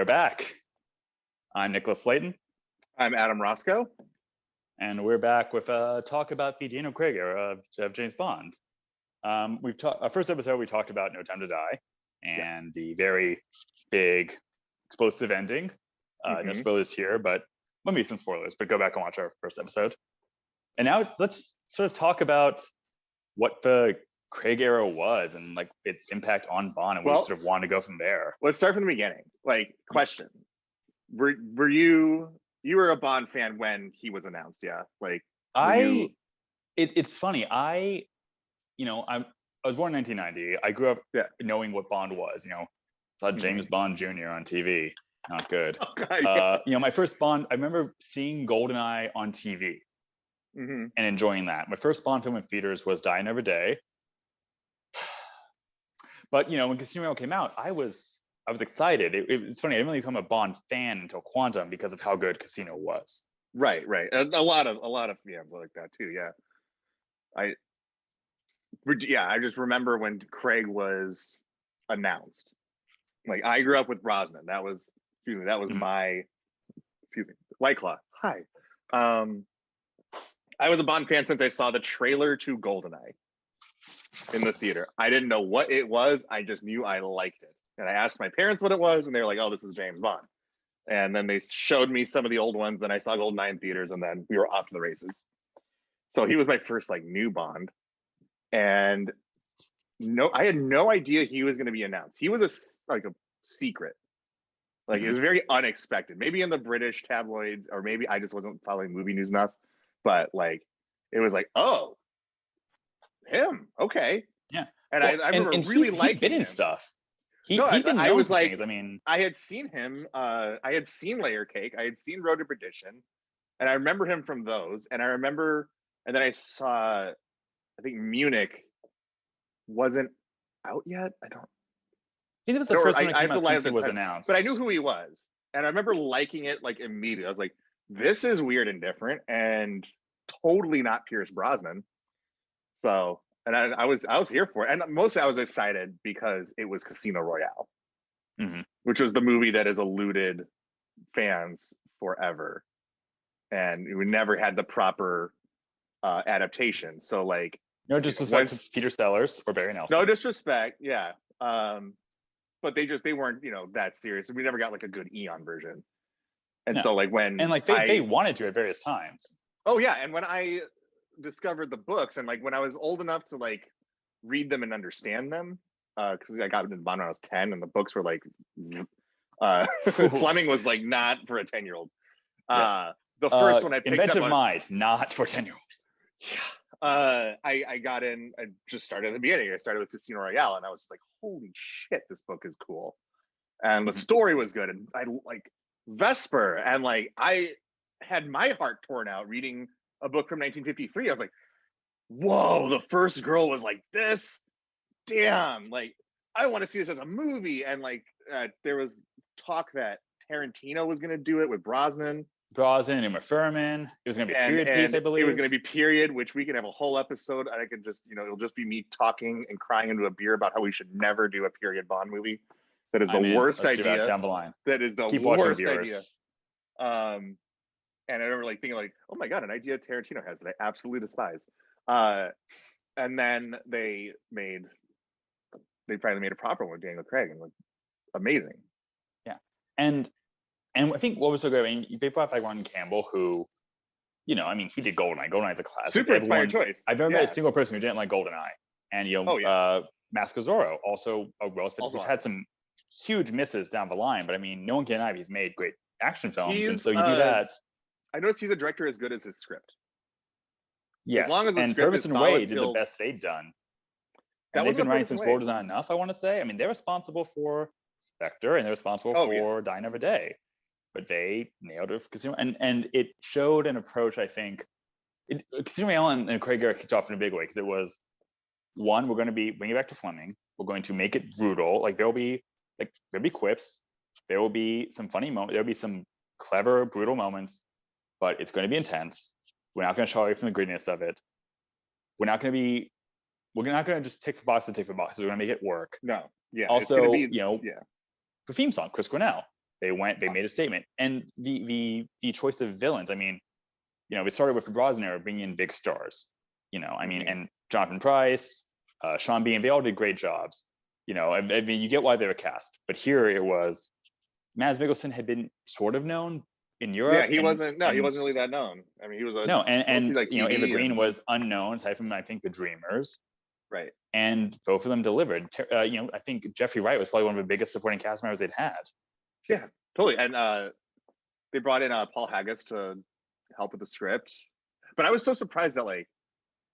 back. I'm Nicholas Slayton. I'm Adam Roscoe. And we're back with a talk about the Daniel Craig era of James Bond. Our first episode, we talked about No Time to Die and the very big, explosive ending. No spoilers here, but maybe some spoilers, but go back and watch our first episode. And now let's sort of talk about what the Craig era was and like its impact on Bond, and we sort of want to go from there. Let's start from the beginning. Question: Were you were a Bond fan when he was announced? Yeah, It's funny. I was born in 1990. I grew up knowing what Bond was. Saw James Bond Jr. on TV. Not good. Oh, God, my first Bond. I remember seeing GoldenEye on TV and enjoying that. My first Bond film in theaters was Die Another Day. But when Casino Royale came out, I was excited. It's funny. I didn't really become a Bond fan until Quantum because of how good Casino was. Right. A lot of fans like that too. Yeah. I just remember when Craig was announced. Like, I grew up with Brosnan. That was my White Claw. Hi. I was a Bond fan since I saw the trailer to GoldenEye in the theater. I didn't know what it was. I just knew I liked it. And I asked my parents what it was, and they were like, oh, this is James Bond. And then they showed me some of the old ones. Then I saw GoldenEye in theaters, and then we were off to the races. So he was my first new Bond. And I had no idea he was going to be announced. He was a secret. It was very unexpected. Maybe in the British tabloids, or maybe I just wasn't following movie news enough. But it was oh, him, okay. Yeah. And I remember really liking him. Stuff. I was like, things. I mean, I had seen him. I had seen Layer Cake. I had seen Road to Perdition, and I remember him from those. And then I saw, I think Munich wasn't out yet. I think it was the first one that came out since he was announced. But I knew who he was, and I remember liking it immediately. I was like, this is weird and different, and totally not Pierce Brosnan. So. And I was here for it. And mostly I was excited because it was Casino Royale, which was the movie that has eluded fans forever. And we never had the proper adaptation. So no disrespect to Peter Sellers or Barry Nelson. No disrespect, yeah. But they weren't, that serious. We never got a good Eon version. And so when they wanted to at various times. Oh yeah, and when I discovered the books, and when I was old enough to read them and understand them, because I got into Bond when I was 10, and the books were Fleming was not for a 10-year-old. Yes. The first one I picked Inventive up Mind, not for 10-year-olds. Yeah. I got in. I just started at the beginning. I started with Casino Royale, and I was like, "Holy shit, this book is cool," and the story was good, and I Vesper, and I had my heart torn out reading a book from 1953. I was like, whoa, the first girl was like this. Damn, I want to see this as a movie. And there was talk that Tarantino was going to do it with Brosnan and Uma Thurman. It was going to be a period piece, I believe. It was going to be period, which we could have a whole episode. I could just, it'll just be me talking and crying into a beer about how we should never do a period Bond movie. That is the worst idea. Down the line. That is the worst idea. And I remember thinking oh my God, an idea Tarantino has that I absolutely despise. And then they finally made a proper one with Daniel Craig, and amazing. Yeah. And I think what was so great, they brought back Ron Campbell, who, he did GoldenEye. GoldenEye is a classic. Super inspired choice. I've never met a single person who didn't like GoldenEye. And Mask of Zorro, also a well-spent, had some huge misses down the line, but no one can deny he's made great action films, and so you do that. I noticed he's a director as good as his script. Yes, as long as the and script Purvis is and solid, Wade did the best they'd done. And they've been writing since World Is Not Enough, I want to say. They're responsible for Spectre, and they're responsible for Die Another Day. But they nailed it for Casino, and it showed an approach, I think. Casino Royale and Craig era kicked off in a big way, because it was, one, we're going to be bringing it back to Fleming. We're going to make it brutal. There'll be quips. There will be some funny moments. There'll be some clever, brutal moments, but it's going to be intense. We're not going to shy away from the grittiness of it. We're not going to just tick the boxes. We're going to make it work. No. Yeah. Also, the theme song, Chris Cornell. They made a statement. And the choice of villains, I mean, we started with Brosnan bringing in big stars, I mean, and Jonathan Pryce, Sean Bean, they all did great jobs. I mean, you get why they were cast, but here it was Mads Mikkelsen had been sort of known in Europe. Yeah, he wasn't really that known. I mean, he was like Ava Green and... was unknown aside from, I think, The Dreamers. Right. And both of them delivered. I think Jeffrey Wright was probably one of the biggest supporting cast members they'd had. Yeah, totally. And they brought in Paul Haggis to help with the script. But I was so surprised that like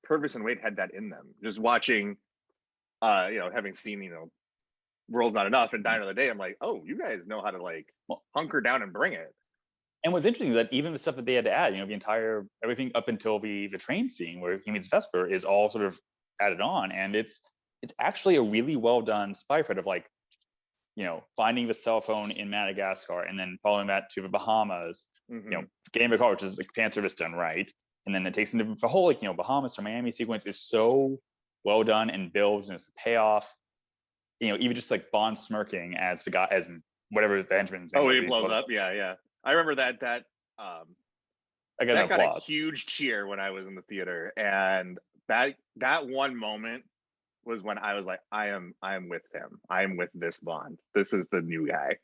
Purvis and Wade had that in them. Just watching, having seen, World's Not Enough and Die Another Day, I'm like, oh, you guys know how to like hunker down and bring it. And what's interesting is that even the stuff that they had to add, everything up until the train scene where he meets Vesper is all sort of added on, and it's actually a really well done spy thread of like, finding the cell phone in Madagascar and then following that to the Bahamas, getting the car, which is like fan service done right, and then it takes into the whole Bahamas to Miami sequence is so well done and builds, and it's a payoff. Even just like Bond smirking as the guy as whatever Benjamin's name he blows up. Yeah. I remember that I got a huge cheer when I was in the theater, and that one moment was when I was like, I am with him. I am with this Bond. This is the new guy.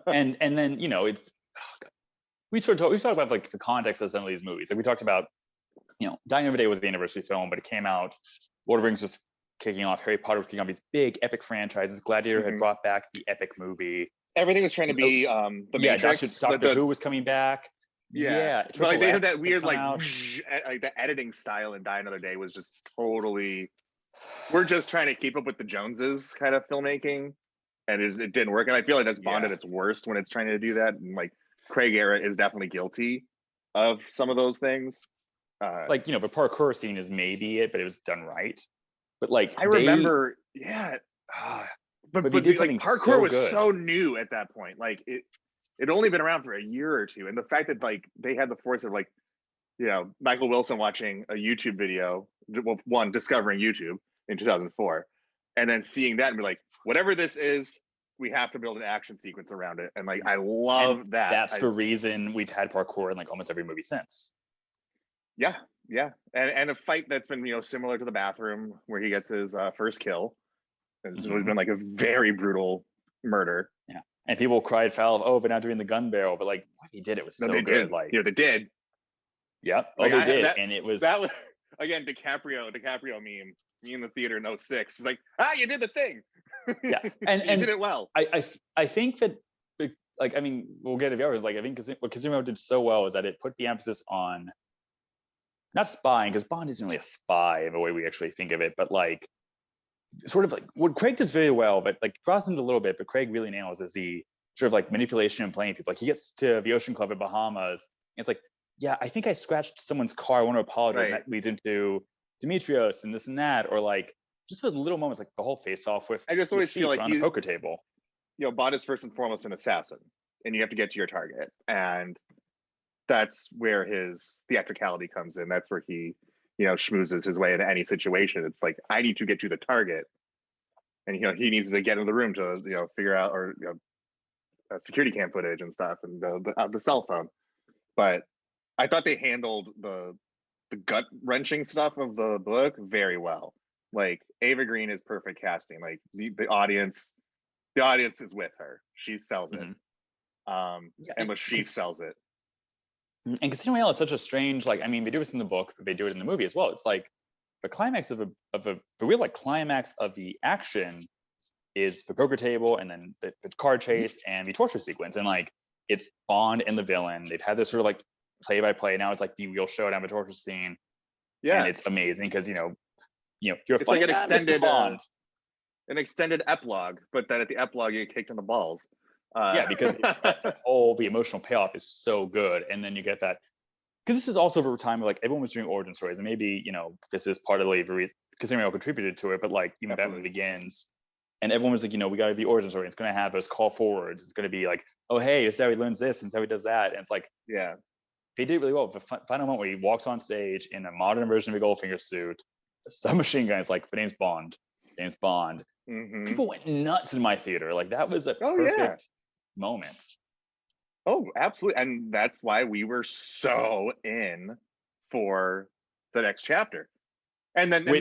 and then it's we talked about like the context of some of these movies. Like we talked about, Die Another Day was the anniversary film, but it came out. Lord of the Rings was kicking off. Harry Potter was kicking off these big epic franchises. Gladiator had brought back the epic movie. Everything was trying to be the Matrix. Doctor Who was coming back. Yeah. But like they had that weird like the editing style in Die Another Day was just totally. We're just trying to keep up with the Joneses kind of filmmaking, and it didn't work. And I feel like that's Bond at its worst when it's trying to do that. And like Craig era is definitely guilty of some of those things. The parkour scene is maybe it, but it was done right. But like I remember, but they did like parkour was so new at that point. Like it only been around for a year or two, and the fact that like they had the force of like, Michael Wilson watching a YouTube video, discovering YouTube in 2004, and then seeing that and be like, whatever this is, we have to build an action sequence around it. And like I love that. That's the reason we've had parkour in like almost every movie since. Yeah. And a fight that's been, similar to The Bathroom, where he gets his first kill. It's always been like a very brutal murder. Yeah. And people cried foul of, but not doing the gun barrel. But like what he did, it was so good. Did. Like they did. Yeah. They did. And it was again, DiCaprio meme. Me in the theater in 06. Like, you did the thing. Yeah. And you did it well. I think that like, I mean, we'll get to the others. Like I think what Casino did so well is that it put the emphasis on not spying, because Bond isn't really a spy in the way we actually think of it, but like sort of like what Craig does very well, but like Brosnan's a little bit, but Craig really nails is the sort of like manipulation and playing people. Like he gets to the Ocean Club in Bahamas, and it's like, yeah, I think I scratched someone's car. I want to apologize. Right. And that leads into Demetrios and this and that, or like just with little moments, like the whole face off with. I just always feel like on a poker table. Bond is first and foremost an assassin, and you have to get to your target, and that's where his theatricality comes in. That's where he, schmoozes his way into any situation. It's like, I need to get to the target, and he needs to get in the room to figure out, or security cam footage and stuff, and the cell phone. But I thought they handled the gut wrenching stuff of the book very well. Like Ava Green is perfect casting. Like the audience is with her. She sells it. And Lashif sells it. And Casino Royale is such a strange, like, I mean, they do this in the book, but they do it in the movie as well. It's like the climax the real like climax of the action is the poker table, and then the car chase and the torture sequence. And like it's Bond and the villain. They've had this sort of like play by play. Now it's like the real showdown, the torture scene. Yeah, and it's amazing because you're it's like an extended epilogue, but then at the epilogue you get kicked in the balls. Because the emotional payoff is so good, and then you get that because this is also over time where like everyone was doing origin stories, and maybe this is part of the Casino Royale contributed to it, but like Batman Begins, and everyone was like, we got to be origin story. It's going to have those call forwards. It's going to be like, oh hey, it's how he learns this, and it's how he does that, and it's like they did it really well. The final moment where he walks on stage in a modern version of a Goldfinger suit, a submachine gun is like, the name's Bond. James Bond. People went nuts in my theater. Like that was a perfect moment. Oh, absolutely. And that's why we were so in for the next chapter. And then, but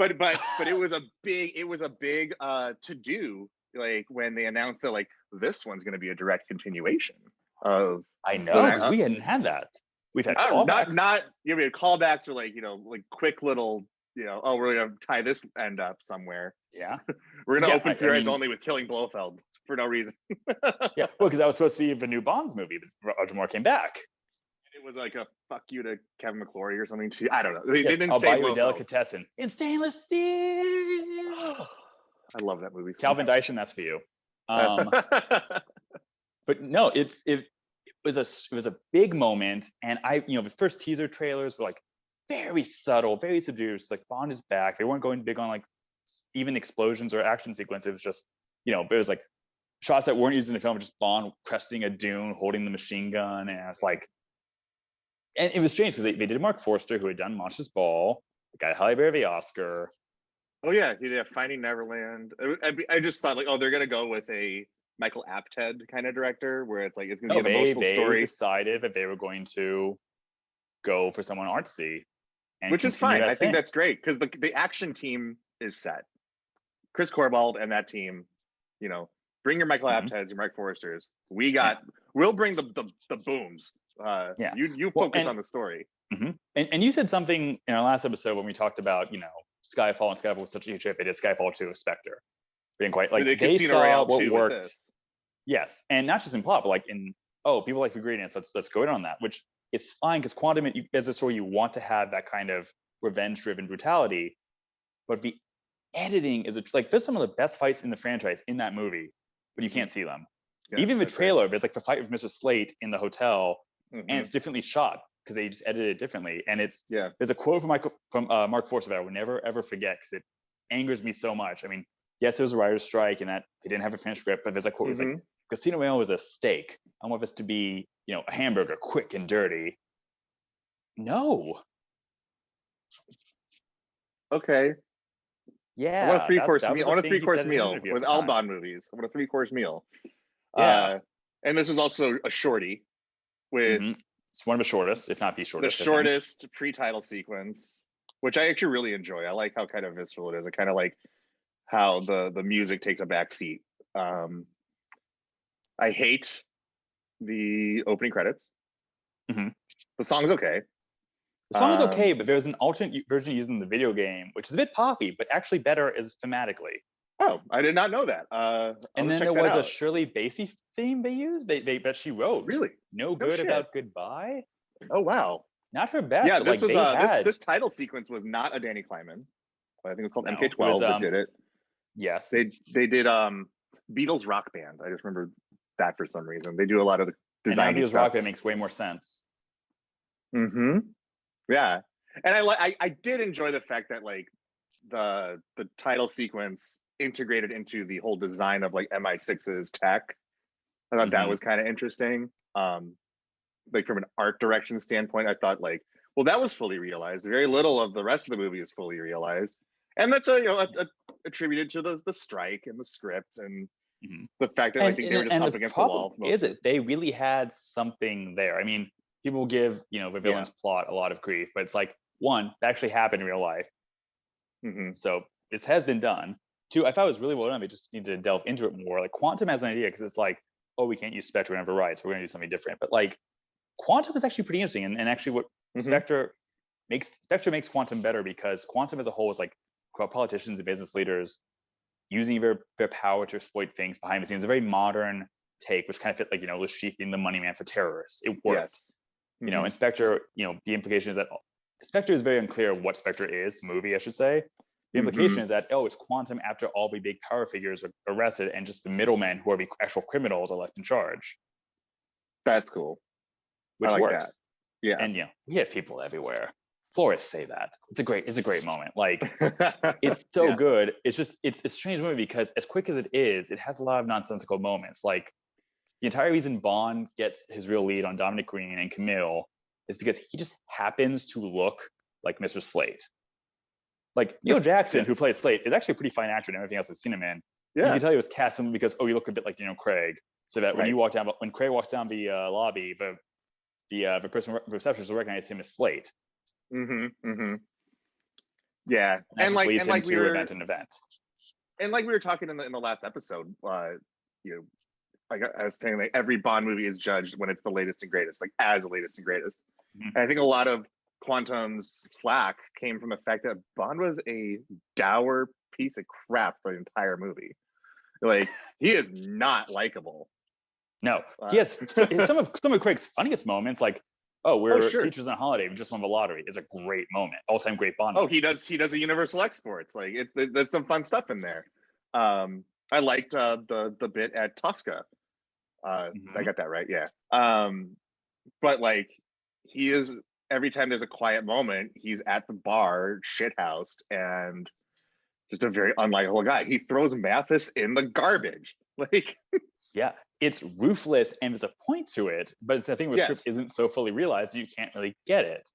it was a big to do, like when they announced that like this one's going to be a direct continuation of. I know, because we hadn't had that. We've had callbacks. Not you know, callbacks are like, you know, like quick little, you know, oh, we're gonna tie this end up somewhere. Yeah. We're gonna open Fury Eyes Only with killing Blofeld for no reason. Yeah, well, because that was supposed to be the new Bonds movie, but Roger Moore came back. It was like a fuck you to Kevin McClory or something too. I don't know. They didn't I'll say buy you a delicatessen in stainless steel. I love that movie. Calvin Dyson, that's for you. But no, it was a big moment, and the first teaser trailers were like very subtle, very subdued. Like Bond is back. They weren't going big on like even explosions or action sequences. It was just, it was like shots that weren't used in the film, just Bond cresting a dune, holding the machine gun, and it's like, and it was strange because they did Mark Forster, who had done Monsters Ball, got Halle Berry the Oscar. Oh yeah, he did Finding Neverland. I just thought like, oh, they're gonna go with a Michael Apted kind of director, where it's like it's gonna be an emotional story. They decided that they were going to go for someone artsy, which is fine. I think that's great because the action team is set. Chris Corbould and that team, bring your Michael Apteds, your Mark Forsters. We'll bring the booms. You focus on the story. Mm-hmm. And you said something in our last episode when we talked about Skyfall, and Skyfall was such a huge hit. They did Skyfall 2 with Spectre. They didn't quite like they saw what worked. Yes, and not just in plot, but like people like the ingredients. Let's go in on that, which is fine because Quantum as a story you want to have that kind of revenge-driven brutality, but the editing is like there's some of the best fights in the franchise in that movie, but you can't see them. Yeah, even the trailer, there's like the fight with Mr. Slate in the hotel, and it's differently shot because they just edited it differently. And there's a quote from Mark Forster that I will never ever forget because it angers me so much. I mean, yes, there was a writer's strike and that they didn't have a finished script, but there's a quote was like, Casino Royale was a steak. I want this to be, a hamburger, quick and dirty. No. Okay. Yeah. I want a three-course meal. I want a three-course meal with all Bond movies. I want a three-course meal. Yeah. And this is also a shorty with it's one of the shortest, if not the shortest. The shortest pre-title sequence, which I actually really enjoy. I like how kind of visceral it is. I kind of like how the music takes a back seat. I hate the opening credits. The song's okay. The song is okay, but there's an alternate version used in the video game, which is a bit poppy, but actually better is thematically. Oh, I did not know that. And then there was a Shirley Bassey theme they used that she wrote. Really? No Good About Goodbye. Oh wow. Not her best. Yeah, this was this title sequence was not a Danny Kleinman. I think it's called MK12 that did it. Yes. They did Beatles Rock Band. I just remember that for some reason. They do a lot of the design. Beatles Rock Band makes way more sense. Yeah. And I did enjoy the fact that like the title sequence integrated into the whole design of like MI6's tech. I thought that was kind of interesting. Like from an art direction standpoint, I thought like, well, that was fully realized. Very little of the rest of the movie is fully realized, and that's attributed to the strike and the script and the fact that I think they were just up against the wall. Is it they really had something there? I mean, people give the villain's plot a lot of grief, but it's like one, that actually happened in real life. So this has been done. Two, I thought it was really well done. They just needed to delve into it more. Like Quantum has an idea because it's like, oh, we can't use Spectre whenever rights. We're going to do something different. But like Quantum is actually pretty interesting. And actually what Spectre makes Quantum better because Quantum as a whole is like politicians and business leaders using their power to exploit things behind the scenes. A very modern take, which kind of fit like, Lachique being the money man for terrorists. It works. And Spectre, the implication is that Spectre is very unclear what Spectre is, movie, I should say. The implication is that, it's Quantum after all the big power figures are arrested and just the middlemen who are the actual criminals are left in charge. That's cool. Which works. That. Yeah. And, we have people everywhere. Florists say that. It's a great moment. Like, it's so good. It's a strange movie because as quick as it is, it has a lot of nonsensical moments. Like, the entire reason Bond gets his real lead on Dominic Green and Camille is because he just happens to look like Mr. Slate. Like Neil Jackson, who plays Slate, is actually a pretty fine actor and everything else I've seen him in. Yeah. You can tell he was cast simply because, you look a bit like Daniel Craig. so that when you walk down, when Craig walks down the lobby, the person receptionist will recognize him as Slate. Yeah, and like we were event. And like we were talking in the last episode, you know, like I was saying, like every Bond movie is judged when it's the latest and greatest, like as the latest and greatest. And I think a lot of Quantum's flack came from the fact that Bond was a dour piece of crap for the entire movie. Like, he is not likable. No, he has some of Craig's funniest moments, like, we're teachers on holiday, we just won the lottery, is a great moment, all-time great Bond moment. He does a Universal Exports, like there's some fun stuff in there. I liked the bit at Tosca. I got that right, yeah. But like, he is, every time there's a quiet moment, he's at the bar, shithoused, and just a very unlikable guy. He throws Mathis in the garbage. Like, yeah, it's ruthless and there's a point to it, but it's the thing where script isn't so fully realized you can't really get it.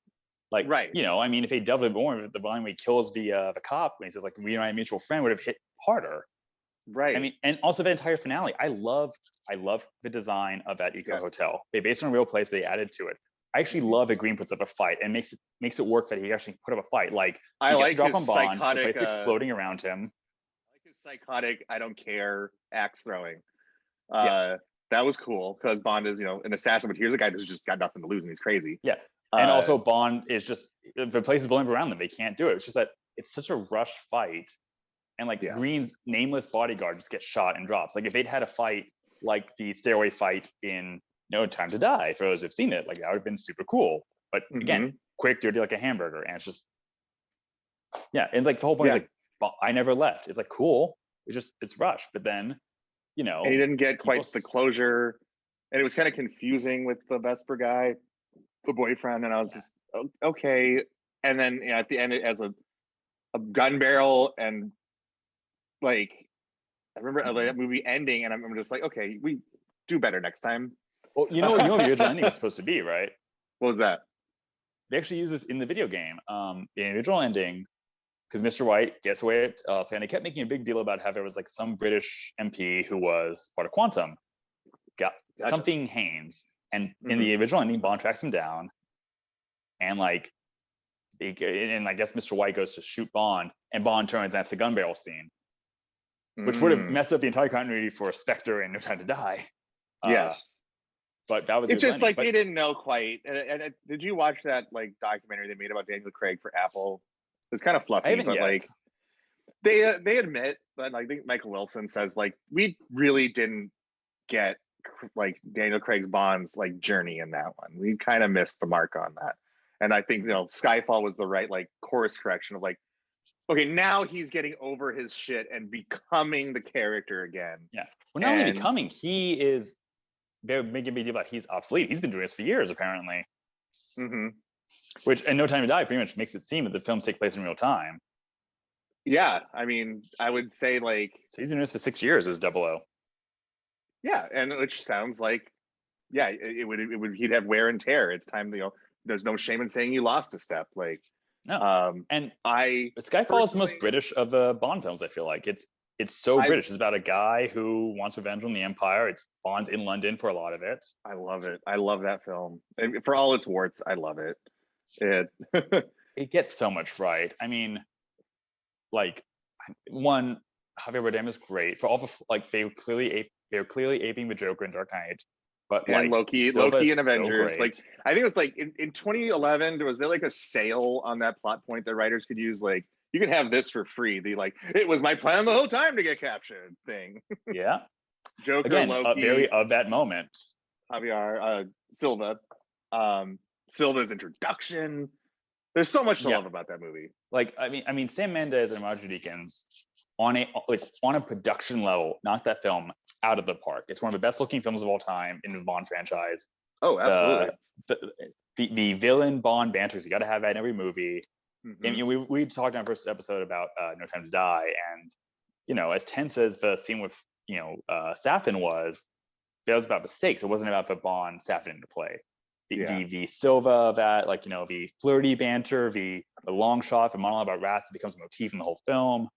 Like, you know, I mean, if he doubled it more, the line where he kills the cop when he says like, "We and my mutual friend," would have hit harder. Right. I mean, and also the entire finale. I love the design of that eco hotel. They based it on a real place, but they added to it. I actually love that Green puts up a fight and makes it work that he actually put up a fight. Like, I he like gets to drop his on Bond, the psychotic, place exploding around him. I like his psychotic, I don't care, axe throwing. That was cool because Bond is, you know, an assassin, but here's a guy who's just got nothing to lose and he's crazy. Yeah. And also Bond is just, the place is blowing around them. They can't do it. It's just that it's such a rush fight. And like Green's nameless bodyguard just gets shot and drops. Like, if they'd had a fight like the stairway fight in No Time to Die, for those who've seen it, like, that would have been super cool. But again, quick, dirty, like a hamburger. And it's just, and like the whole point is like, I never left. It's like, cool. It's rushed. But then, you know. And he didn't get quite the closure. And it was kind of confusing with the Vesper guy, the boyfriend. And I was just, okay. And then, you know, at the end, as a gun barrel, and like, I remember that movie ending, and I'm just like, okay, we do better next time. Well, you know what the original ending was supposed to be, right? What was that? They actually use this in the video game. The original ending, because Mr. White gets away at and they kept making a big deal about how there was like some British MP who was part of Quantum, got something Haynes, and in the original ending, Bond tracks him down, and like, and I guess Mr. White goes to shoot Bond, and Bond turns, and that's the gun barrel scene, which would have messed up the entire continuity for Spectre and No Time to Die. Yes. But that was, it's just like, they didn't know quite. And did you watch that like documentary they made about Daniel Craig for Apple? It was kind of fluffy, but like, they admit that, like, I think Michael Wilson says, like, we really didn't get like Daniel Craig's Bond's like journey in that one. We kind of missed the mark on that. And I think, you know, Skyfall was the right like course correction of like, okay, now he's getting over his shit and becoming the character again. Yeah. Well, not only becoming, they're making a big deal about he's obsolete. He's been doing this for years, apparently. Which, in No Time to Die, pretty much makes it seem that the films take place in real time. Yeah, I mean, I would say like, so he's been doing this for 6 years as 00. Yeah, and which sounds like, it would he'd have wear and tear. It's time, you know, there's no shame in saying you lost a step. Like, no, and Skyfall is the most British of the Bond films. I feel like it's so British. It's about a guy who wants revenge on the Empire. It's Bond's in London for a lot of it. I love it. I love that film, and for all its warts, I love it. It gets so much right. I mean, like, one, Javier Bardem is great for all the, like, they were clearly aping the Joker in Dark Knight, but and like, Loki and Avengers. So, like, I think it was like in 2011, was there like a sale on that plot point that writers could use? Like, you can have this for free. The like, it was my plan the whole time to get captured thing. Yeah. Joker, again, Loki, very of that moment. Javier, Silva, Silva's introduction. There's so much to love about that movie. Like, I mean, Sam Mendes and Roger Deakins on a production level knocked that film out of the park. It's one of the best looking films of all time in the Bond franchise. Oh, absolutely. The villain Bond banters, you got to have that in every movie. And you know, we talked on our first episode about No Time to Die, and you know, as tense as the scene with Safin was, that was about the stakes. It wasn't about the Bond Safin into play. The Silva of that, like, you know, the flirty banter, the long shot, the monologue about rats, it becomes a motif in the whole film.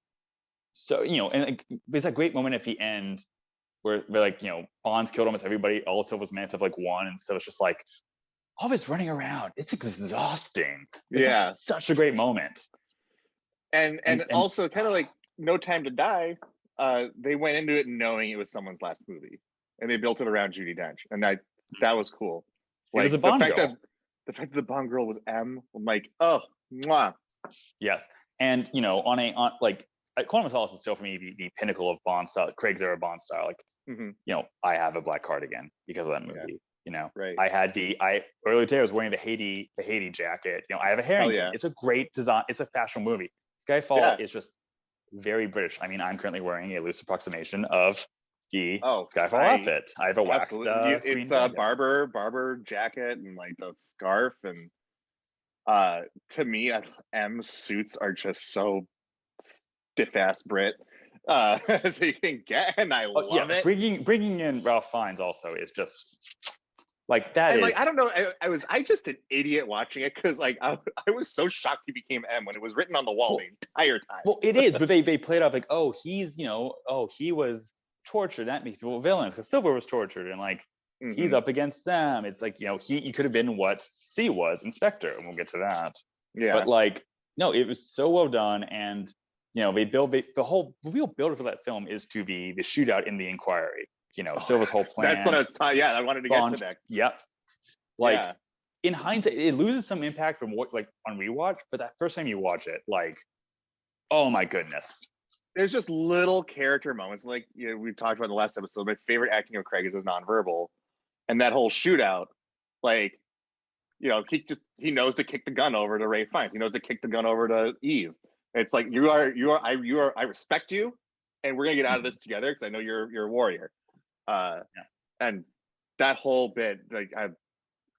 So, you know, and there's a great moment at the end where like, you know, Bond's killed almost everybody. All Silva's men have like won, and so it's just like all this running around. It's exhausting. Like, Yeah, that's such a great moment. and also kind of like No Time to Die. They went into it knowing it was someone's last movie, and they built it around Judi Dench, and that was cool. Like, it was a Bond girl. The fact that the Bond girl was M, I'm like, oh, mwah. Yes, and you know, on like Quantum of Solace is still for me the pinnacle of Bond style, Craig's era Bond style. Like, you know, I have a black cardigan because of that movie. Yeah. You know, right. I had earlier today I was wearing the Haiti jacket. You know, I have a Harrington. Yeah. It's a great design. It's a fashion movie. Skyfall is just very British. I mean, I'm currently wearing a loose approximation of the Skyfall outfit. I have a waxed. It's a barber jacket and like the scarf, and to me, M's suits are just so stiff ass Brit. So you can get, and I love it. Bringing in Ralph Fiennes also is just like that. And is like, I don't know. I just an idiot watching it because like I was so shocked he became M when it was written on the wall the entire time. Well, it is, but they played up like, oh, he's, you know, oh, he was tortured. That makes people villains because Silva was tortured, and like he's up against them. It's like, you know, he could have been what C was, Inspector, and we'll get to that. Yeah. But like, no, it was so well done, and you know, the whole real build for that film is to be the shootout in the Inquiry. You know, Silva's whole plan. That's what I was talking. Yeah, I wanted to get to that. Yep. Like, in hindsight, it loses some impact from what, like, on rewatch, but that first time you watch it, like, oh my goodness. There's just little character moments. Like, you know, we talked about in the last episode. My favorite acting of Craig is his nonverbal, and that whole shootout. Like, you know, he knows to kick the gun over to Ralph Fiennes. He knows to kick the gun over to Eve. It's like I respect you, and we're gonna get out of this together because I know you're a warrior. And that whole bit, like,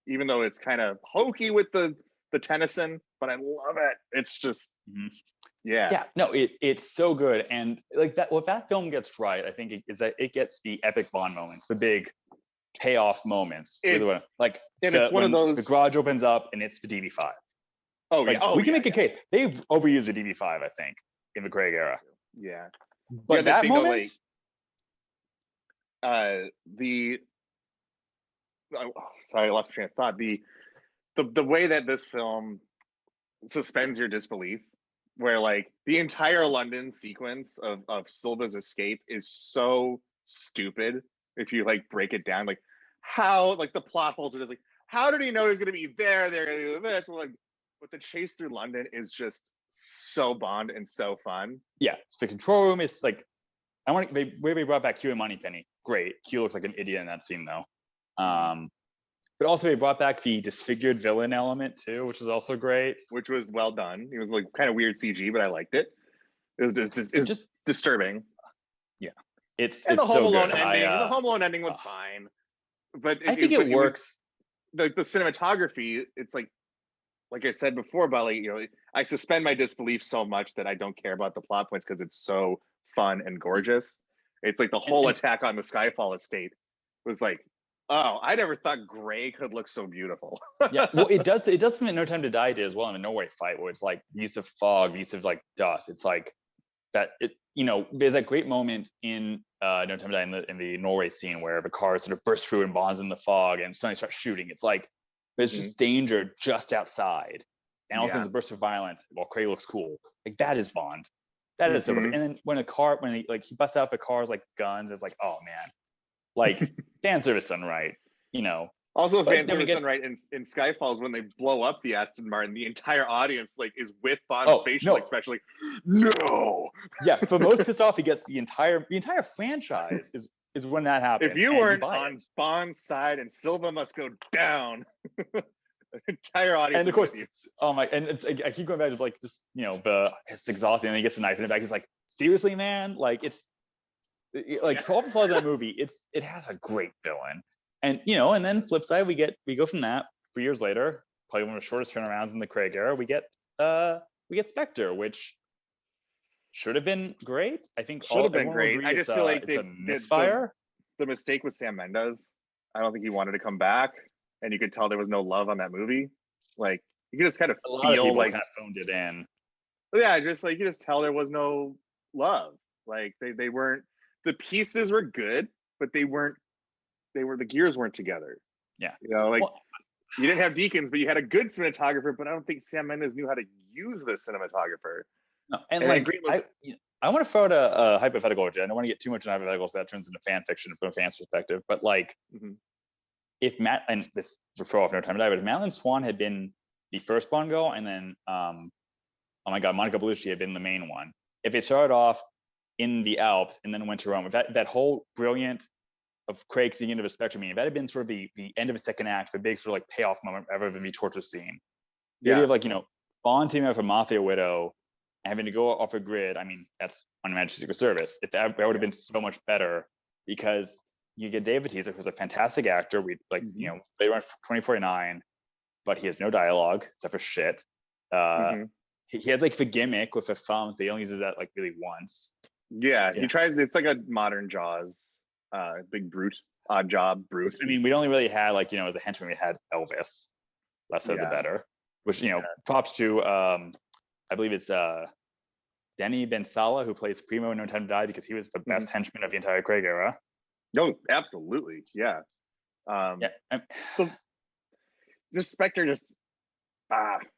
even though it's kind of hokey with the Tennyson, but I love it. It's just, yeah. No, it's so good, and like that. What that film gets right, I think, is that it gets the epic Bond moments, the big payoff moments. Like, it's one of those. The garage opens up, and it's the DB5. Oh, like, we can make a case. They've overused the DB5, I think, in the Craig era. Yeah, but that moment. Sorry, I lost my train of thought. The way that this film suspends your disbelief, where like the entire London sequence of Silva's escape is so stupid if you like break it down. Like, how, like, the plot holes are just like, how did he know he was going to be there? They're going to do this. Like, but the chase through London is just so Bond and so fun. Yeah, so the control room is like, they brought back Q and Moneypenny. Great. Q looks like an idiot in that scene though. But also they brought back the disfigured villain element too, which is also great. Which was well done. It was like kind of weird CG, but I liked it. It was just disturbing. Yeah, it's the Home Alone good. ending. The Home Alone ending was fine, but I think it works. The cinematography, it's like I said before, about like, you know, I suspend my disbelief so much that I don't care about the plot points because it's so fun and gorgeous. It's like the whole attack on the Skyfall estate was like, oh, I never thought gray could look so beautiful. Yeah, well, it does something No Time to Die did as well in the Norway fight, where it's like use of fog, use of like dust. It's like that. You know, there's that great moment in No Time to Die in the Norway scene where the car sort of bursts through and bonds in the fog and suddenly starts shooting. It's like there's just danger just outside, and all of a sudden there's a burst of violence while Craig looks cool. Like, that is Bond. That is so good. And then when he busts out the cars like guns, it's like, oh man, like fan service done right, you know. Also, fan service done right in Skyfalls, when they blow up the Aston Martin, the entire audience like is with Bond's facial expression, like, no. Yeah, but most pissed off he gets the entire franchise is when that happens. If you weren't on Bond's side, and Silva must go down. The entire audience. And of course, oh my, and it's, I keep going back to like, just, you know, it's exhausting, and he gets a knife in the back. He's like, seriously, man? Like, it's like, for all the flaws of that movie, it has a great villain. And, you know, and then flip side, we go from that 3 years later, probably one of the shortest turnarounds in the Craig era. We get Spectre, which should have been great. I think should have been great. I just feel like it's a misfire. The mistake with Sam Mendes. I don't think he wanted to come back, and you could tell there was no love on that movie. Like, you could just kind of feel like kind of phoned it in. Yeah, just like you just tell there was no love. Like they weren't. The pieces were good. but they were the gears weren't together. Yeah. You know, like Well, you didn't have Deakins, but you had a good cinematographer, but I don't think Sam Mendes knew how to use the cinematographer. no, and I like agree with I want to throw out a hypothetical, which I don't want to get too much in hypotheticals, that turns into fan fiction from a fan's perspective. But like, if Matt, and this will throw off No Time to Die, but if Madeline Swan had been the first Bond girl, and then oh my God, Monica Bellucci had been the main one. If it started off in the Alps and then went to Rome, if that whole brilliant of Craig seeing into the Spectre meeting, if that had been sort of the end of a second act, the big sort of like payoff moment ever than the torture scene. The idea of like, you know, Bond teaming up with a mafia widow, having to go off a grid. I mean, that's Unmatched Secret Service. If that would have been so much better, because you get Dave Bautista, who's a fantastic actor. We like, you know, later on 2049, but he has no dialogue except for shit. He has like the gimmick with the thumb. He only uses that like really once. Yeah, he tries. It's like a modern Jaws, big brute, odd job brute. I mean, we only really had like, you know, as a henchman, we had Elvis. Less so the better. Which, you know, props to I believe it's Denny Bensala, who plays Primo in No Time to Die, because he was the best henchman of the entire Craig era. No, absolutely, yeah. This Spectre just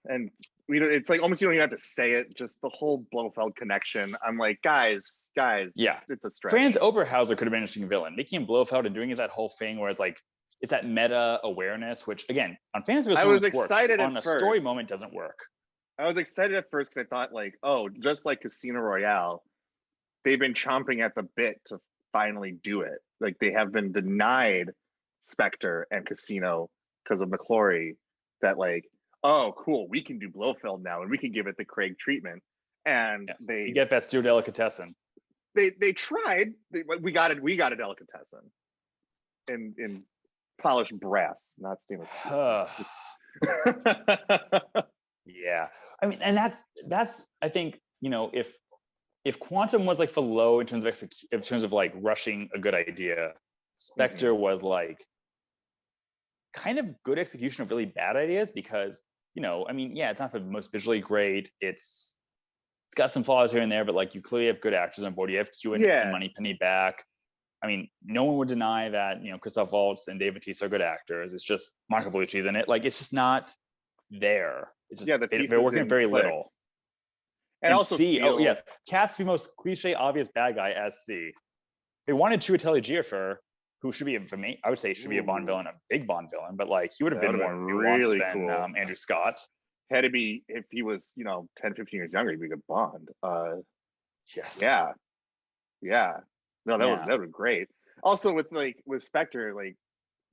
and it's like almost you don't even have to say it. Just the whole Blofeld connection. I'm like, guys, it's a stretch. Franz Oberhauser could have been an interesting villain. Making him Blofeld and doing it that whole thing where it's like it's that meta awareness, which again on fans of I was excited on a first. Story moment doesn't work. I was excited at first because I thought like, oh, just like Casino Royale, they've been chomping at the bit to finally do it. Like they have been denied Spectre and Casino because of McClory. That like, oh, cool, we can do Blofeld now and we can give it the Craig treatment. And you get that Steel Delicatessen. They tried. We got a delicatessen in polished brass, not stainless steel. Yeah, I mean, and that's I think, you know, if Quantum was like the low in terms of like rushing a good idea, Spectre was like kind of good execution of really bad ideas, because, you know, I mean, yeah, it's not the most visually great. It's got some flaws here and there, but like you clearly have good actors on board. You have Q and Moneypenny back. I mean, no one would deny that, you know, Christoph Waltz and Dave Bautista are good actors. It's just Monica Bellucci's in it. Like, it's just not there. It's just they're working very little. And also C, Kat's the most cliche, obvious bad guy as C. They wanted Chiwetel Ejiofor, who should be I would say should be a Bond villain, a big Bond villain, but like he would have been more really than cool. Andrew Scott. Had to be, if he was, you know, 10, 15 years younger, he'd be a good Bond. Yes. Yeah. No, that would be great. Also with Spectre, like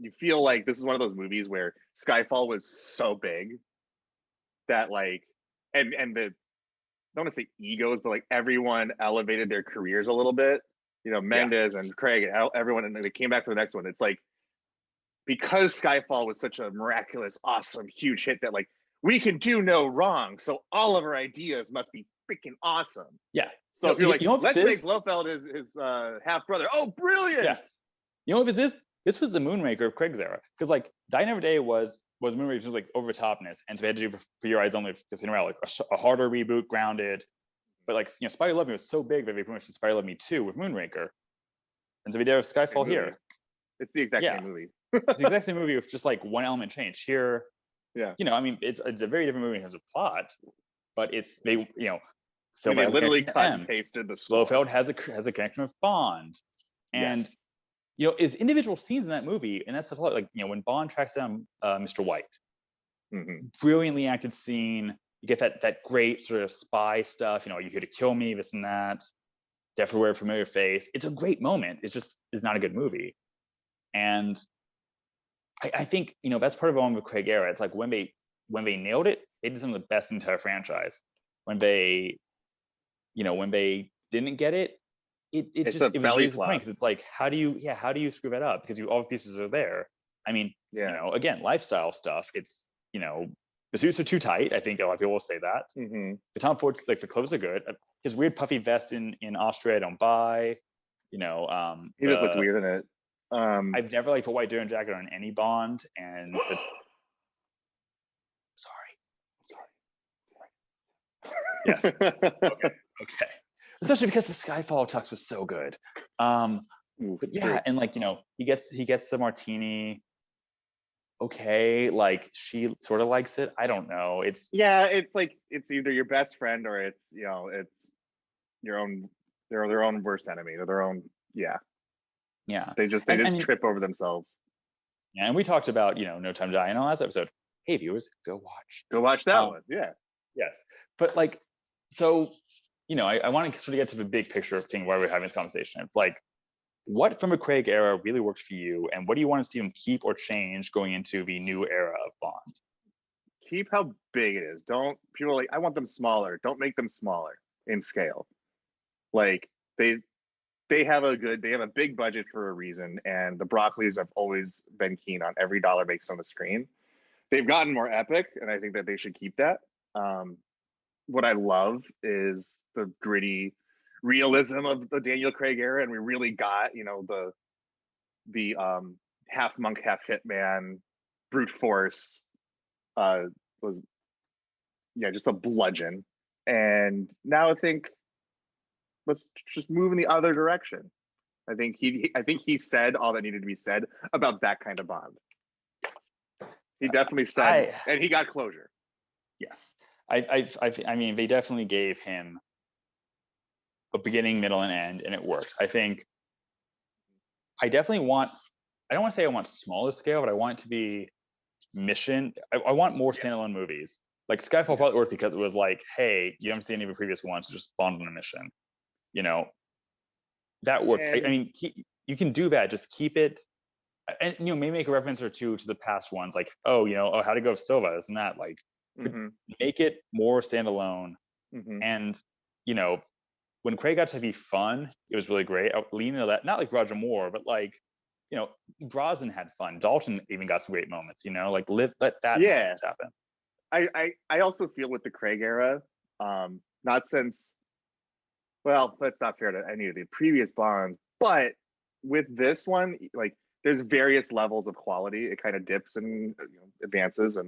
you feel like this is one of those movies where Skyfall was so big that like and the, I don't want to say egos, but like everyone elevated their careers a little bit. You know, Mendes and Craig and everyone, and they came back for the next one. It's like, because Skyfall was such a miraculous, awesome, huge hit that like we can do no wrong. So all of our ideas must be freaking awesome. Yeah. So if you're like, let's make Blofeld his half brother. Oh, brilliant. Yeah. You know what this is? This was the Moonraker of Craig's era. Because like Die Another Day was Moonraker, just like over the topness. And so they had to do For Your Eyes Only, Casino Royale, like a harder reboot, grounded. But like, you know, Spy Who Loved Me was so big that they pretty much did Spy Who Loved Me 2 with Moonraker. And so we did Skyfall here. It's the exact same movie. It's the exact same movie with just like one element change. Here, you know, I mean, it's a very different movie in terms of plot, but they literally cut and pasted the score. Blofeld has a connection with Bond. And you know, is individual scenes in that movie, and that's the plot, like, you know, when Bond tracks down Mr. White, brilliantly acted scene. You get that great sort of spy stuff, you know, you here to kill me, this and that, definitely wear a familiar face. It's a great moment. It just is not a good movie. And I think, you know, that's part of the one with Craig era. It's like when they nailed it, they did some of the best in the entire franchise. When they didn't get it, it was really disappointing, because it's like, how do you screw that up? Because all the pieces are there. I mean, you know, again, lifestyle stuff. It's, you know, the suits are too tight. I think a lot of people will say that. The Tom Ford's, like, the clothes are good. His weird puffy vest in Austria, I don't buy. You know, he just looks weird in it. I've never liked a white denim jacket on any Bond, and sorry. Yes. Okay. Especially because the Skyfall tux was so good. Ooh, But yeah, true. and like, he gets the martini. Okay, like she sort of likes it. I don't know. It's It's like it's either your best friend or it's your own. They're their own worst enemy. They're their own. Yeah, yeah. they just And I mean, trip over themselves. yeah, and we talked about, No Time to Die in our last episode. Hey viewers, go watch. Go watch that Um, one. Yeah. yes. But like, so, I want to sort of get to the big picture thing why we're having this conversation. It's like, what from a Craig era really works for you, and what do you want to see him keep or change going into the new era of Bond? Keep how big it is. Don't people are like I want them smaller. Don't make them smaller in scale. Like they have a big budget for a reason, and the Broccoli's have always been keen on every dollar makes on the screen. They've gotten more epic, and I think that they should keep that. What I love is the gritty realism of the Daniel Craig era, and we really got the half monk, half hitman, brute force was just a bludgeon. And now I think let's just move in the other direction. I think he said all that needed to be said about that kind of Bond. He definitely said, and he got closure. Yes, I mean, they definitely gave him a beginning, middle, and end, and it worked. I think I definitely want. I don't want to say I want smaller scale, but I want it to be mission. I want more standalone movies. Like Skyfall probably worked because it was like, hey, you haven't seen any of the previous ones, just Bond on a mission. That worked. I mean, you can do that. Just keep it, and maybe make a reference or two to the past ones, like, oh, how to go Silva, isn't that like, make it more standalone. And when Craig got to be fun, it was really great. I lean into that, not like Roger Moore, but like, Brosnan had fun. Dalton even got some great moments. Like let that happen. I also feel with the Craig era, not since, well, that's not fair to any of the previous Bonds, but with this one, like there's various levels of quality. It kind of dips and advances,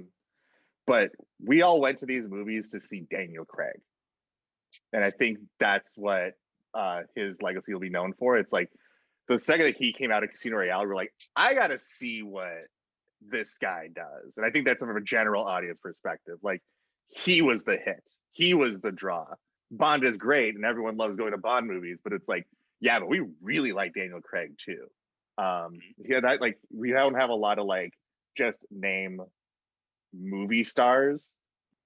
but we all went to these movies to see Daniel Craig, and I think that's what his legacy will be known for. It's like the second that he came out of Casino Royale, we're like, I gotta see what this guy does. And I think that's from a general audience perspective. Like, he was the hit, he was the draw. Bond is great, and everyone loves going to Bond movies, but it's like, yeah, but we really like Daniel Craig too. That like we don't have a lot of like just name movie stars.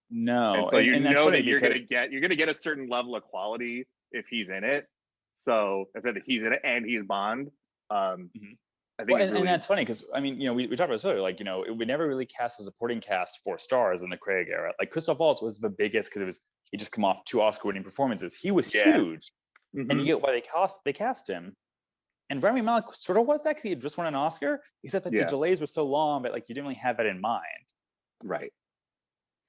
No, and so and know that you're gonna get a certain level of quality if he's in it. So if he's in it and he's Bond, I think, and that's funny because I mean, we talked about this earlier. Like, we never really cast a supporting cast for stars in the Craig era. Like Christoph Waltz was the biggest because he just come off 2 Oscar-winning performances. He was huge, and you get why they cast him. And Rami Malek sort of was that because he had just won an Oscar, except that the delays were so long that like you didn't really have that in mind. Right.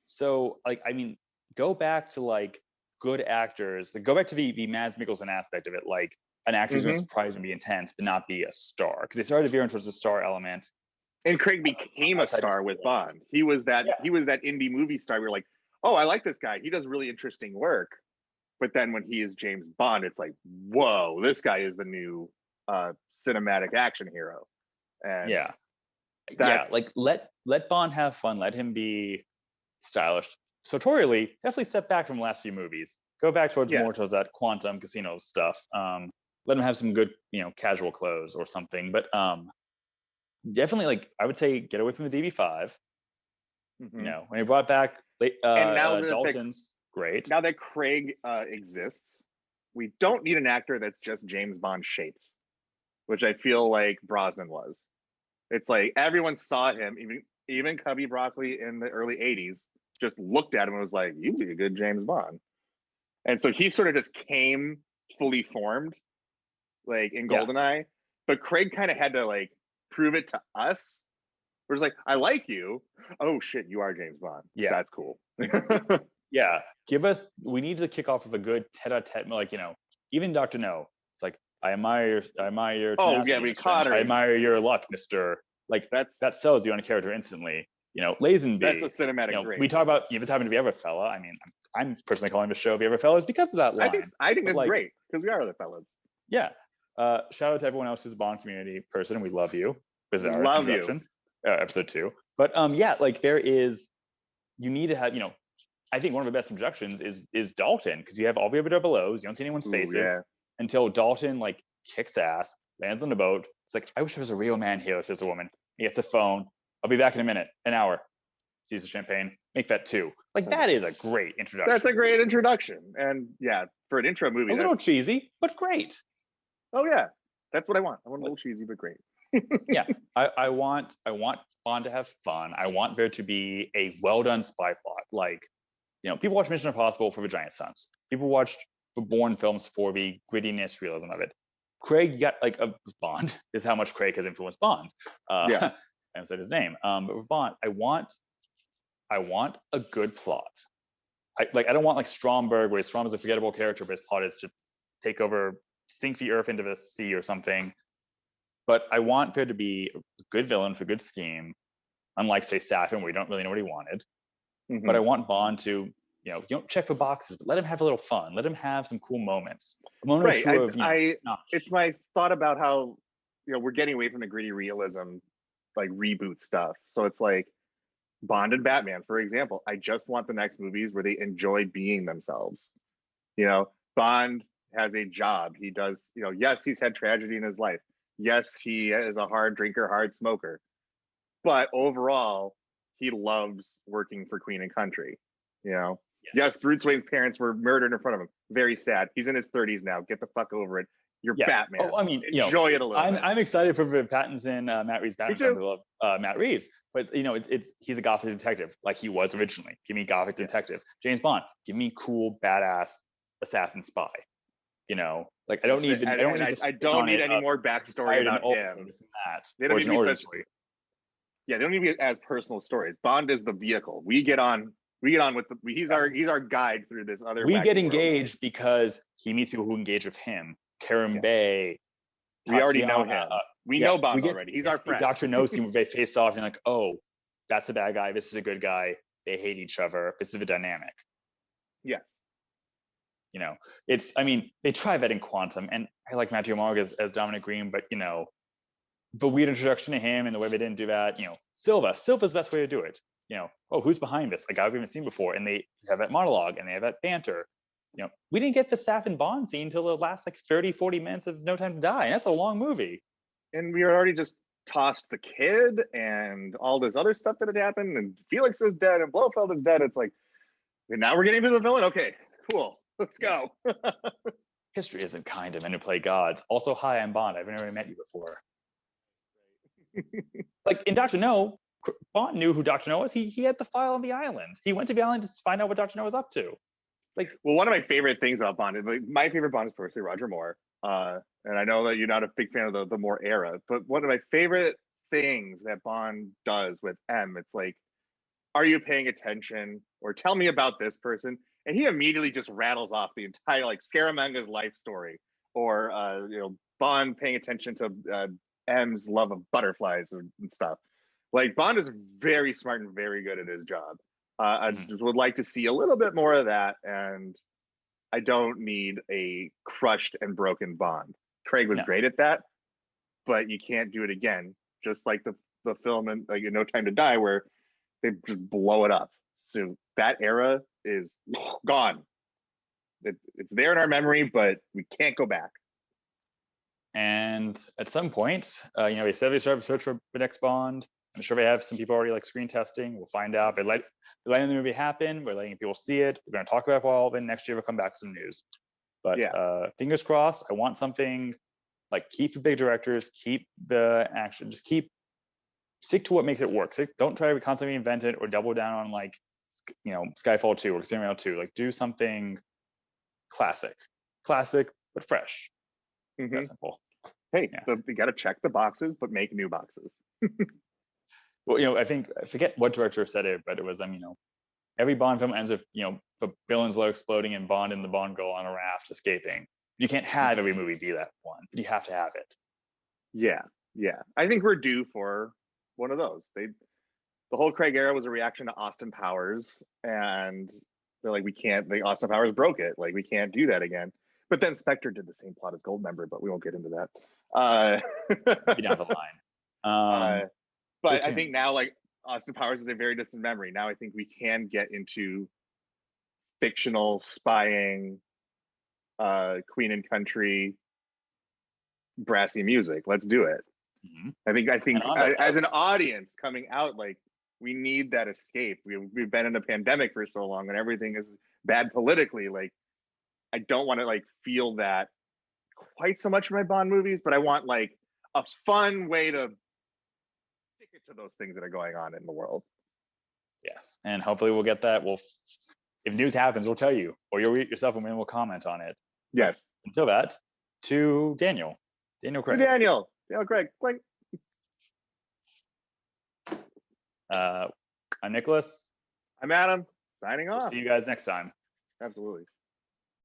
So like, I mean, go back to like good actors. Like, go back to the Mads Mikkelsen aspect of it. Like, an actor's going to surprise and be intense, but not be a star, because they started veering towards the star element. And Craig became a star with Bond. He was that indie movie star. We were like, oh, I like this guy. He does really interesting work. But then when he is James Bond, it's like, whoa, this guy is the new cinematic action hero. And like let Bond have fun. Let him be stylish. Sartorially, definitely step back from the last few movies. Go back towards more towards that Quantum Casino stuff. Let him have some good, casual clothes or something. But definitely, like, I would say, get away from the DB5. When he brought back and now Dalton's great. Now that Craig exists, we don't need an actor that's just James Bond shaped, which I feel like Brosnan was. It's like everyone saw him, even Cubby Broccoli in the early 80s, just looked at him and was like, you'd be a good James Bond. And so he sort of just came fully formed, like in GoldenEye. But Craig kind of had to like prove it to us. Where it's like, I like you. Oh shit, you are James Bond. Yeah, that's cool. Yeah, we need to kick off with a good tete-a-tete, like, even Dr. No. It's like, I admire your tenacity, we caught her. I admire your luck, Mr. Like, that sells you on a character instantly. Lazenby. That's a cinematic grade. We talk about if it's happened to be ever fella. I mean, I'm personally calling the show "Be Ever Fellas" because of that line. I think that's like, great because we are other fellas. Yeah, Shout out to everyone else who's a Bond community person. We love you. Bizarre Love introduction. Episode 2. But yeah, like there is, you need to have, you know, I think one of the best introductions is Dalton, because you have all the other double O's, you don't see anyone's faces until Dalton like kicks ass, lands on the boat. It's like, I wish there was a real man here if there's a woman. He gets a phone. I'll be back in a minute, an hour. Sees the champagne, make that 2. Like that is a great introduction. That's a great introduction. And yeah, for an intro movie. A little cheesy, but great. Oh yeah, that's what I want. I want a little cheesy, but great. Yeah, I want Bond to have fun. I want there to be a well done spy plot. Like, you know, people watch Mission Impossible for the giant stunts. People watch the Bourne films for the grittiness, realism of it. Craig got like a Bond is how much Craig has influenced Bond. I haven't said his name. But with Bond, I want a good plot. I don't want like Stromberg, where Strom is a forgettable character, but his plot is to take over, sink the Earth into the sea or something. But I want there to be a good villain for a good scheme, unlike say Safin, where we don't really know what he wanted. But I want Bond to, you know, you don't check the boxes, but let him have a little fun. Let him have some cool moments. Right. It's my thought about how, you know, we're getting away from the gritty realism, like reboot stuff. So it's like Bond and Batman, for example. I just want the next movies where they enjoy being themselves. You know, Bond has a job. He does, you know, yes, he's had tragedy in his life. Yes, he is a hard drinker, hard smoker. But overall, he loves working for Queen and Country. You know, yes, Bruce Wayne's parents were murdered in front of him. Very sad. He's in his 30s now. Get the fuck over it. You're Batman. Oh, I mean, enjoy it a little bit. I'm excited for Pattinson, Matt Reeves Batman. I love Matt Reeves, but you know, he's a Gothic detective like he was originally. Give me Gothic detective. James Bond. Give me cool, badass assassin spy. You know, like I don't need any more backstory about him. They don't need to be such. Yeah, they don't need to be as personal stories. Bond is the vehicle. We get on with he's our guide through this other. We get engaged because he meets people who engage with him. Karen Bay. We already know him. We know Bond already. He's our friend. Dr. No scene where they face off and like, oh, that's a bad guy. This is a good guy. They hate each other. This is the dynamic. Yes. You know, I mean, they try that in Quantum, and I like Matthew Morg as Dominic Green, but you know, the weird introduction to him and the way they didn't do that, you know, Silva's the best way to do it. You know, oh, who's behind this? A guy we haven't seen before, and they have that monologue and they have that banter. You know, we didn't get the Safin Bond scene until the last like 30-40 minutes of No Time to Die, and that's a long movie. And we already just tossed the kid and all this other stuff that had happened, and Felix is dead and Blofeld is dead. It's like, and now we're getting to the villain. Okay, cool. Let's go. History isn't kind to men who play gods. Also, hi, I'm Bond. I've never met you before. Like in Dr. No, Bond knew who Dr. No was. He had the file on the island. He went to the island to find out what Dr. No was up to. Like, well, one of my favorite things about Bond, like, my favorite Bond is personally Roger Moore. And I know that you're not a big fan of the Moore era, but one of my favorite things that Bond does with M, it's like, are you paying attention? Or tell me about this person. And he immediately just rattles off the entire, like, Scaramanga's life story, or you know, Bond paying attention to M's love of butterflies and stuff. Like, Bond is very smart and very good at his job. I just would like to see a little bit more of that, and I don't need a crushed and broken Bond. Craig was great at that, but you can't do it again. Just like the film in like No Time to Die, where they just blow it up. So that era is gone. It's there in our memory, but we can't go back. And at some point, you know, they said they started search for the next Bond. I'm sure they have some people already like screen testing. We'll find out. They're letting the movie happen. We're letting people see it. We're going to talk about it for all of it. Next year, we'll come back with some news. But fingers crossed. I want something like, keep the big directors, keep the action, just stick to what makes it work. Don't try to constantly invent it or double down on like, you know, Skyfall 2 or Casino Royale 2. Like, do something classic, but fresh. That's simple. Hey, you got to check the boxes, but make new boxes. Well, you know, I forget what director said it, but it was, you know, every Bond film ends with, you know, the villain's low exploding and Bond and the Bond girl on a raft escaping. You can't have every movie be that one, but you have to have it. Yeah. I think we're due for one of those. The whole Craig era was a reaction to Austin Powers, and they're like, Austin Powers broke it. Like, we can't do that again. But then Spectre did the same plot as Goldmember, but we won't get into that. Be down the line. But I think now, like, Austin Powers is a very distant memory. Now I think we can get into fictional spying, Queen and Country, brassy music. Let's do it. Mm-hmm. I think as an audience coming out, like, we need that escape. We've been in a pandemic for so long and everything is bad politically. Like, I don't want to like feel that quite so much in my Bond movies, but I want like a fun way to stick it to those things that are going on in the world. Yes, and hopefully we'll get that. If news happens, we'll tell you, or you'll read it yourself and we'll comment on it. Yes. But until that, to Daniel Craig. Daniel Craig. Clink. I'm Nicholas. I'm Adam. Signing off. See you guys next time. Absolutely.